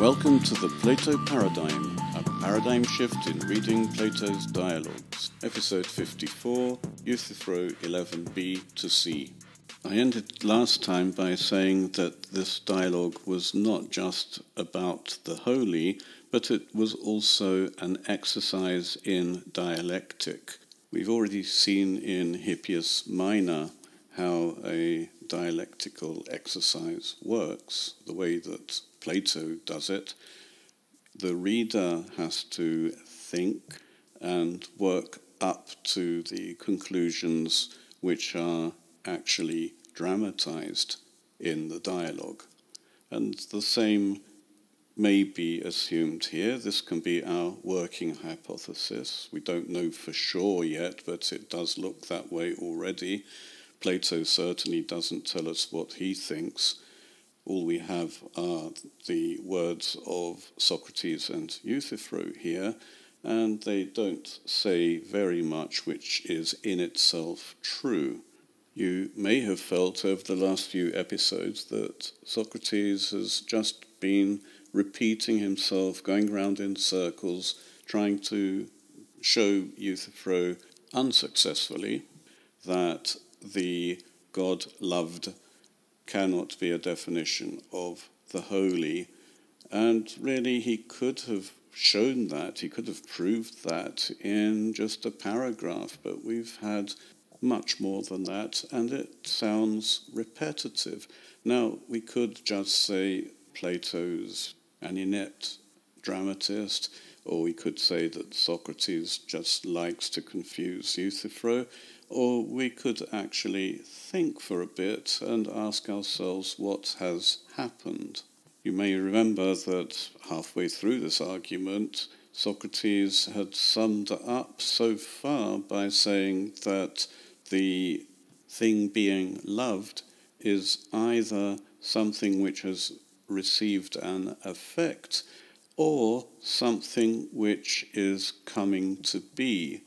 Welcome to the Plato Paradigm, a paradigm shift in reading Plato's dialogues. Episode 54, Euthyphro 11b to c. I ended last time by saying that this dialogue was not just about the holy, but it was also an exercise in dialectic. We've already seen in Hippias Minor how a dialectical exercise works, the way that Plato does it. The reader has to think and work up to the conclusions which are actually dramatized in the dialogue. And the same may be assumed here. This can be our working hypothesis. We don't know for sure yet, but it does look that way already. Plato certainly doesn't tell us what he thinks. All we have are the words of Socrates and Euthyphro here, and they don't say very much which is in itself true. You may have felt over the last few episodes that Socrates has just been repeating himself, going round in circles, trying to show Euthyphro unsuccessfully that the godloved cannot be a definition of the holy. And really he could have shown that, he could have proved that in just a paragraph, but we've had much more than that, and it sounds repetitive. Now, we could just say Plato's an inept dramatist, or we could say that Socrates just likes to confuse Euthyphro, or we could actually think for a bit and ask ourselves what has happened. You may remember that halfway through this argument, Socrates had summed up so far by saying that the thing being loved is either something which has received an effect or something which is coming to be.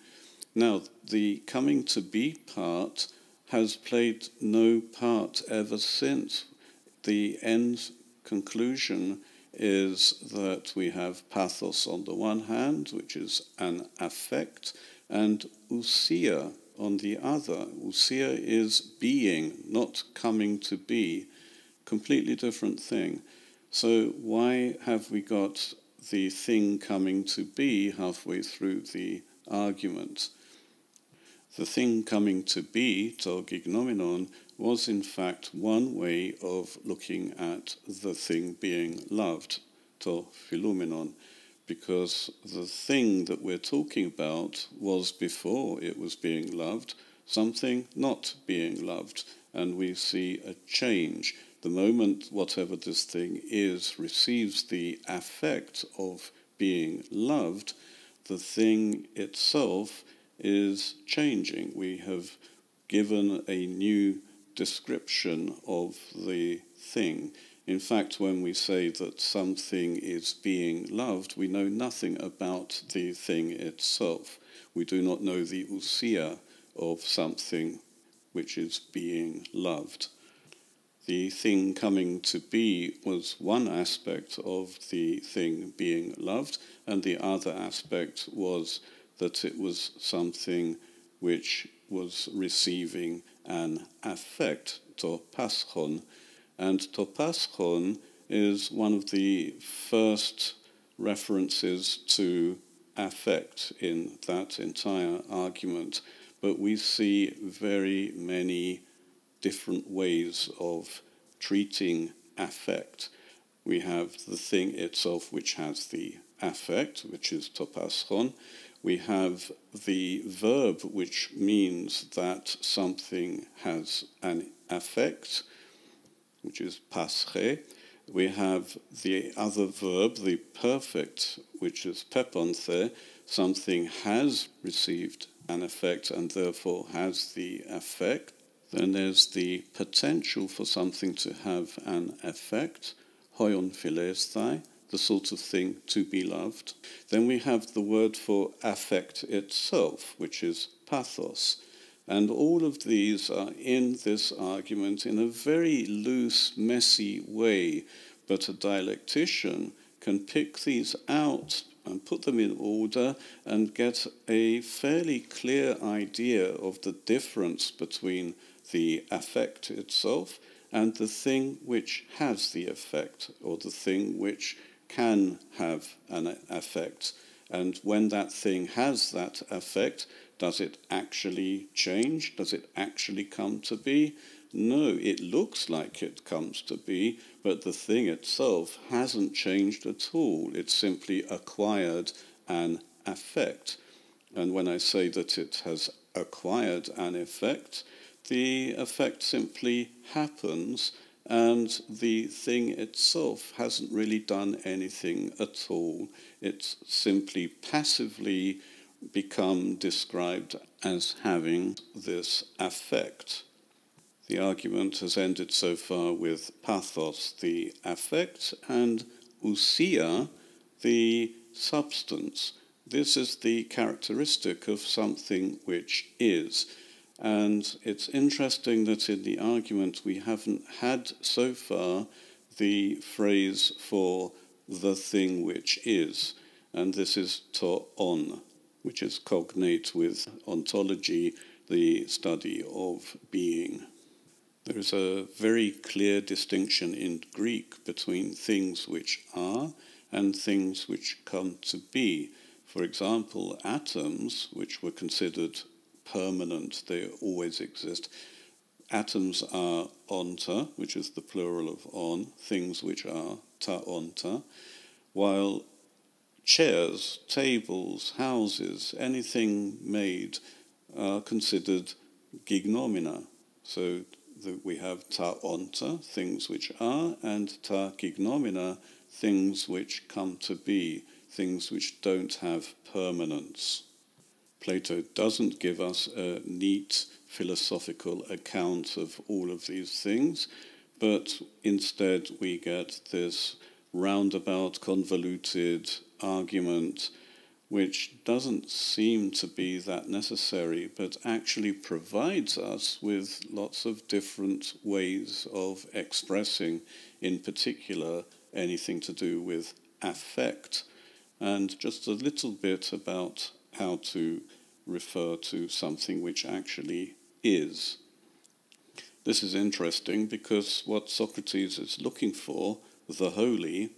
Now, the coming to be part has played no part ever since. The end conclusion is that we have pathos on the one hand, which is an affect, and ousia on the other. Ousia is being, not coming to be. Completely different thing. So why have we got the thing coming to be halfway through the argument? The thing coming to be, to gignomenon, was in fact one way of looking at the thing being loved, to philomenon, because the thing that we're talking about was, before it was being loved, something not being loved, and we see a change. The moment whatever this thing is receives the affect of being loved, the thing itself is changing. We have given a new description of the thing. In fact, when we say that something is being loved, we know nothing about the thing itself. We do not know the ousia of something which is being loved. The thing coming to be was one aspect of the thing being loved, and the other aspect was that it was something which was receiving an affect, to paschon. And to paschon is one of the first references to affect in that entire argument. But we see very many different ways of treating affect. We have the thing itself which has the affect, which is to paschon. We have the verb which means that something has an affect, which is pasche. We have the other verb, the perfect, which is peponthe. Something has received an effect and therefore has the effect. Then there's the potential for something to have an effect, hoion philesthai, the sort of thing to be loved. Then we have the word for affect itself, which is pathos. And all of these are in this argument in a very loose, messy way, but a dialectician can pick these out and put them in order and get a fairly clear idea of the difference between the affect itself and the thing which has the effect, or the thing which can have an effect. And when that thing has that effect, does it actually change? Does it actually come to be? No, it looks like it comes to be, but the thing itself hasn't changed at all. It's simply acquired an effect. And when I say that it has acquired an effect, the effect simply happens, and the thing itself hasn't really done anything at all. It's simply passively become described as having this effect. The argument has ended so far with pathos, the affect, and ousia, the substance. This is the characteristic of something which is. And it's interesting that in the argument we haven't had so far the phrase for the thing which is. And this is to on, which is cognate with ontology, the study of being. There is a very clear distinction in Greek between things which are and things which come to be. For example, atoms, which were considered permanent, they always exist. Atoms are onta, which is the plural of on, things which are ta onta, while chairs, tables, houses, anything made are considered gignomina. So we have ta onta, things which are, and ta gignomina, things which come to be, things which don't have permanence. Plato doesn't give us a neat philosophical account of all of these things, but instead we get this roundabout, convoluted argument which doesn't seem to be that necessary, but actually provides us with lots of different ways of expressing, in particular, anything to do with affect, and just a little bit about how to refer to something which actually is. This is interesting because what Socrates is looking for, the holy,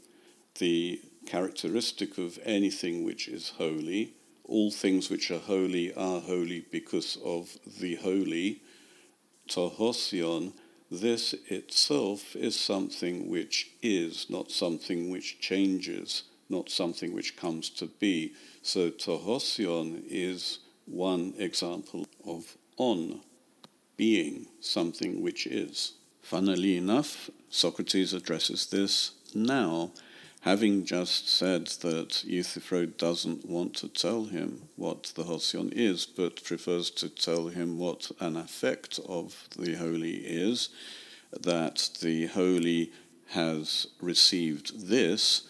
the characteristic of anything which is holy, all things which are holy because of the holy, tohosion, this itself is something which is, not something which changes, not something which comes to be. So tohosion is one example of on, being, something which is. Funnily enough, Socrates addresses this now, having just said that Euthyphro doesn't want to tell him what the hosion is, but prefers to tell him what an effect of the holy is, that the holy has received this,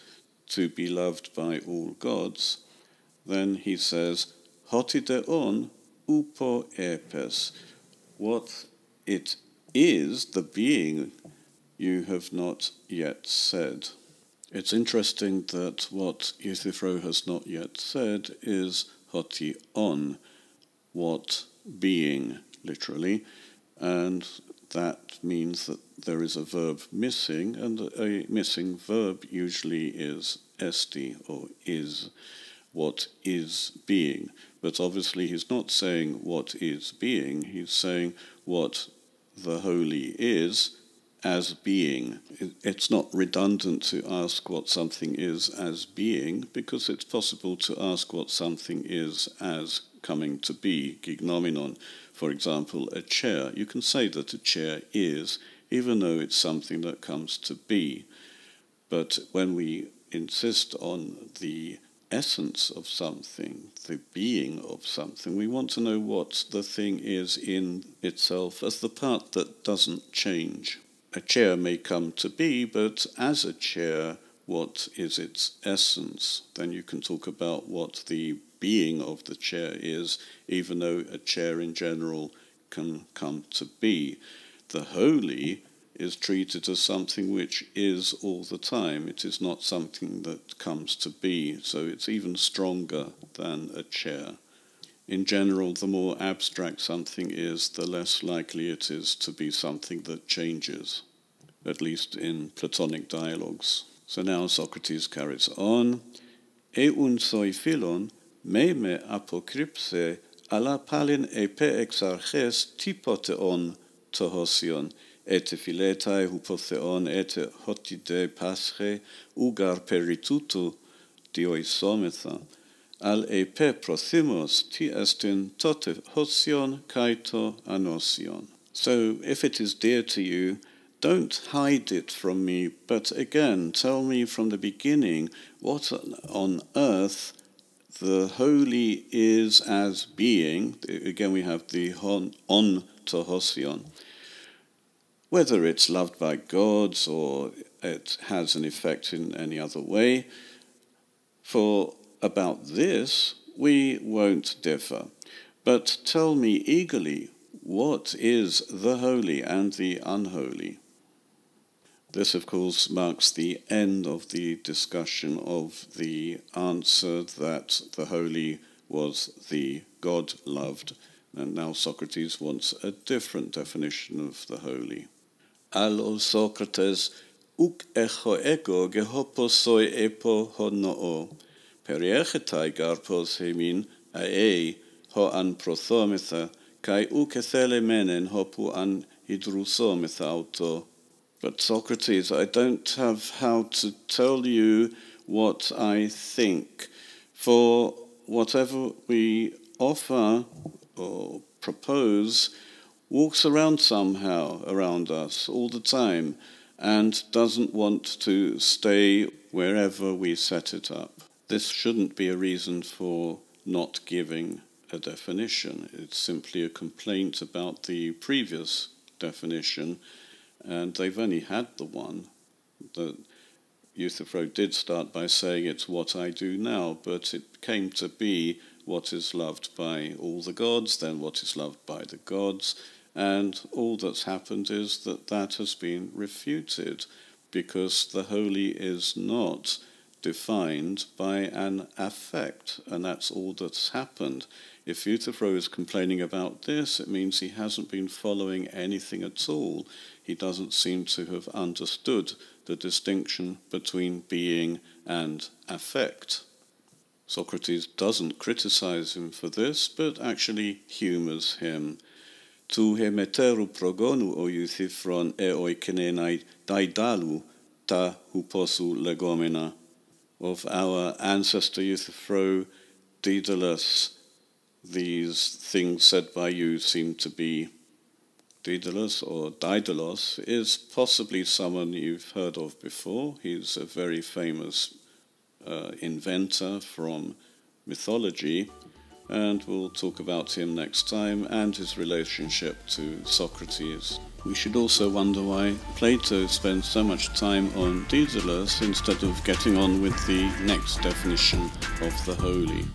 to be loved by all gods, then he says, hotideon upo epes, what it is, the being, you have not yet said. It's interesting that what Euthyphro has not yet said is hotion, what being, literally, and that means that there is a verb missing, and a missing verb usually is esti, or is, what is being. But obviously he's not saying what is being, he's saying what the holy is as being. It's not redundant to ask what something is as being, because it's possible to ask what something is as coming to be, gignominon. For example, a chair. You can say that a chair is, even though it's something that comes to be. But when we insist on the essence of something, the being of something, we want to know what the thing is in itself as the part that doesn't change. A chair may come to be, but as a chair, what is its essence? Then you can talk about what the being of the chair is, even though a chair in general can come to be. The holy is treated as something which is all the time. It is not something that comes to be, so it's even stronger than a chair. In general, the more abstract something is, the less likely it is to be something that changes, at least in Platonic dialogues. So now Socrates carries on. Eun philon me apokrypse ala palin epe exarches typoteon tohosion ete philetai hupotheon ete hotide pasche ugar peritutu dioisometha al epe prothimos ti estin tote hosion kaito anosion. So if it is dear to you, don't hide it from me, but again, tell me from the beginning what on earth the holy is as being. Again, we have the on to hosion. Whether it's loved by gods or it has an effect in any other way. For about this, we won't differ. But tell me eagerly, what is the holy and the unholy? This, of course, marks the end of the discussion of the answer that the holy was the god-loved. And now Socrates wants a different definition of the holy. Allo Socrates, uk echo ego gehoposoi epo honoo, periechetai garpos hemin ae ho an prothometha, kai uk ethele menen hopu an hydrusometha auto. But Socrates, I don't have how to tell you what I think, for whatever we offer or propose walks around somehow around us all the time and doesn't want to stay wherever we set it up. This shouldn't be a reason for not giving a definition. It's simply a complaint about the previous definition, and they've only had the one. The Euthyphro did start by saying it's what I do now, but it came to be what is loved by all the gods, then what is loved by the gods, and all that's happened is that that has been refuted, because the holy is not defined by an affect, and that's all that's happened. If Euthyphro is complaining about this, it means he hasn't been following anything at all. He doesn't seem to have understood the distinction between being and affect. Socrates doesn't criticize him for this, but actually humors him. Tu he meteru progonu o Euthyphron e oikenenai Daedalu ta huposu legomena. Of our ancestor Euthyphro, Daedalus, these things said by you seem to be. Daedalus, or Daedalus, is possibly someone you've heard of before. He's a very famous inventor from mythology, and we'll talk about him next time and his relationship to Socrates. We should also wonder why Plato spends so much time on Daedalus instead of getting on with the next definition of the holy.